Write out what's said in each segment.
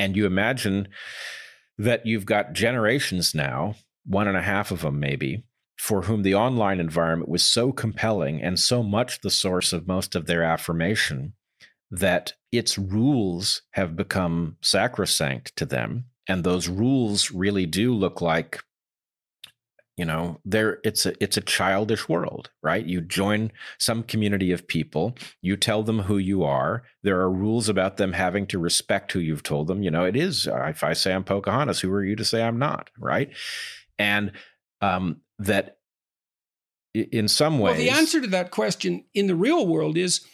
And you imagine that you've got generations now, 1.5 of them maybe, for whom the online environment was so compelling and so much the source of most of their affirmation that its rules have become sacrosanct to them. And those rules really do look like, it's a childish world, right? You join some community of people, you tell them who you are. There are rules about them having to respect who you've told them. It is, if I say I'm Pocahontas, who are you to say I'm not, right? And that in some ways... Well, the answer to that question in the real world is,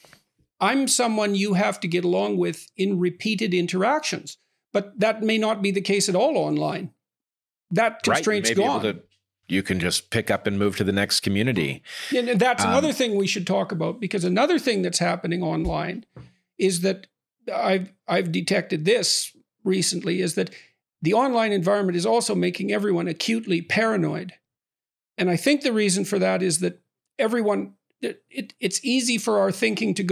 I'm someone you have to get along with in repeated interactions. But that may not be the case at all online. That constraint's gone. You can just pick up and move to the next community. And that's another thing we should talk about, because another thing that's happening online is that I've detected this recently, is that the online environment is also making everyone acutely paranoid. And I think the reason for that is that it's easy for our thinking to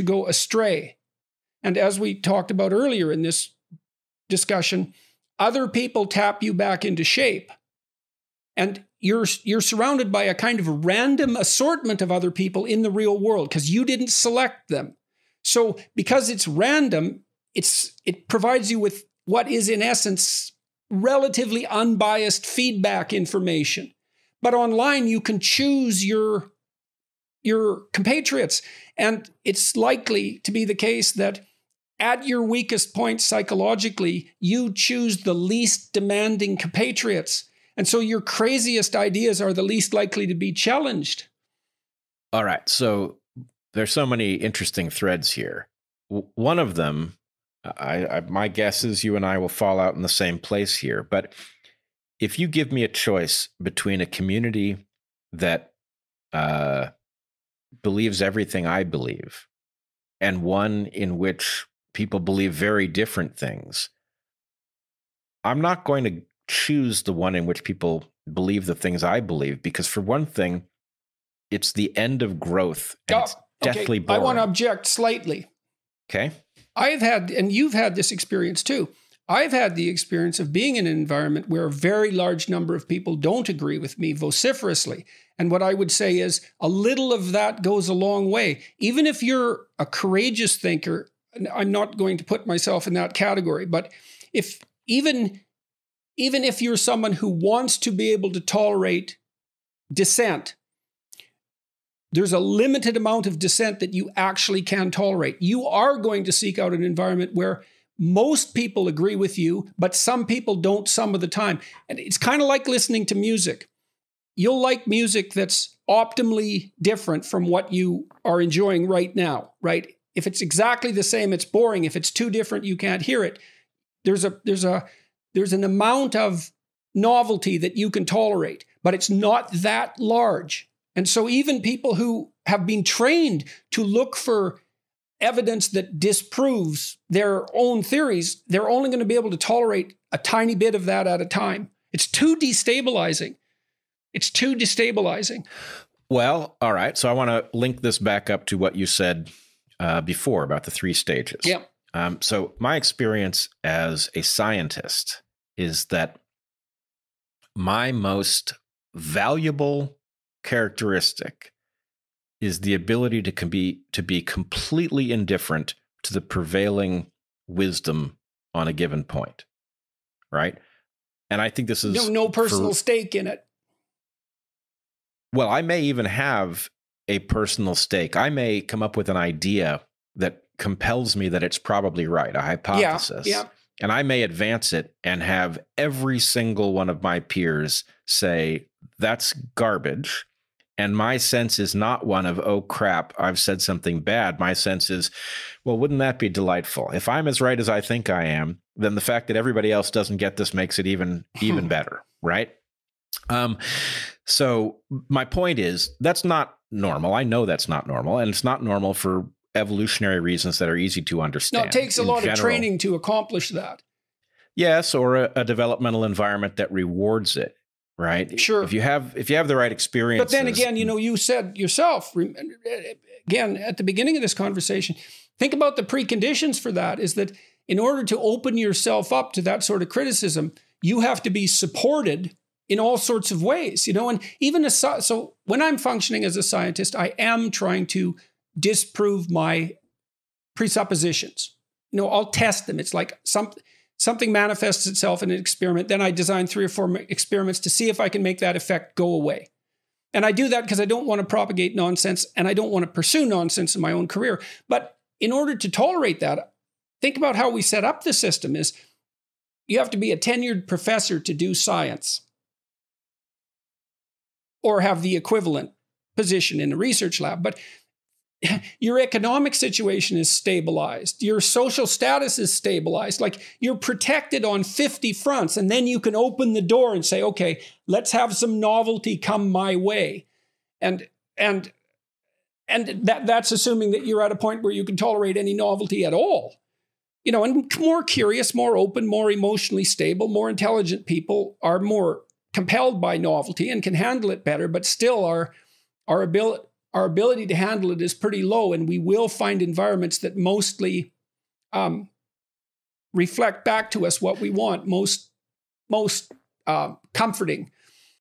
go astray. And as we talked about earlier in this discussion, other people tap you back into shape. And you're surrounded by a kind of random assortment of other people in the real world because you didn't select them. So because it's random, it provides you with what is in essence relatively unbiased feedback information. But online, you can choose your compatriots. And it's likely to be the case that at your weakest point psychologically, you choose the least demanding compatriots. And so your craziest ideas are the least likely to be challenged. All right. So there's so many interesting threads here. One of them, my guess is you and I will fall out in the same place here. But if you give me a choice between a community that believes everything I believe and one in which people believe very different things, I'm not going to choose the one in which people believe the things I believe, because for one thing, it's the end of growth and it's deathly boring. I want to object slightly. Okay. I've had, and you've had this experience too. I've had the experience of being in an environment where a very large number of people don't agree with me vociferously. And what I would say is a little of that goes a long way. Even if you're a courageous thinker, I'm not going to put myself in that category, but even if you're someone who wants to be able to tolerate dissent, there's a limited amount of dissent that you actually can tolerate. You are going to seek out an environment where most people agree with you, but some people don't some of the time. And it's kind of like listening to music. You'll like music that's optimally different from what you are enjoying right now, right? If it's exactly the same, it's boring. If it's too different, you can't hear it. There's an amount of novelty that you can tolerate, but it's not that large. And so even people who have been trained to look for evidence that disproves their own theories, they're only going to be able to tolerate a tiny bit of that at a time. It's too destabilizing. It's too destabilizing. Well, all right. So I want to link this back up to what you said before about the 3 stages. Yeah. So my experience as a scientist is that my most valuable characteristic is the ability to be completely indifferent to the prevailing wisdom on a given point, right? And I think this is no personal stake in it. Well, I may even have a personal stake. I may come up with an idea that compels me that it's probably right, a hypothesis. Yeah. And I may advance it and have every single one of my peers say, that's garbage. And my sense is not one of, oh, crap, I've said something bad. My sense is, well, wouldn't that be delightful? If I'm as right as I think I am, then the fact that everybody else doesn't get this makes it even better, right? So my point is, that's not normal. I know that's not normal. And it's not normal for evolutionary reasons that are easy to understand. No, it takes a lot of training to accomplish that. Yes, or a developmental environment that rewards it. Right. Sure. If you have the right experience. But then again, you said yourself, again, at the beginning of this conversation, think about the preconditions for that is that in order to open yourself up to that sort of criticism, you have to be supported in all sorts of ways, and even so when I'm functioning as a scientist, I am trying to disprove my presuppositions. I'll test them. It's like something manifests itself in an experiment. Then I design 3 or 4 experiments to see if I can make that effect go away. And I do that because I don't want to propagate nonsense and I don't want to pursue nonsense in my own career. But in order to tolerate that, think about how we set up the system is you have to be a tenured professor to do science or have the equivalent position in a research lab. But your economic situation is stabilized. Your social status is stabilized. Like you're protected on 50 fronts. And then you can open the door and say, okay, let's have some novelty come my way. And that's assuming that you're at a point where you can tolerate any novelty at all. And more curious, more open, more emotionally stable, more intelligent people are more compelled by novelty and can handle it better, but still our ability to handle it is pretty low, and we will find environments that mostly reflect back to us what we want, most comforting.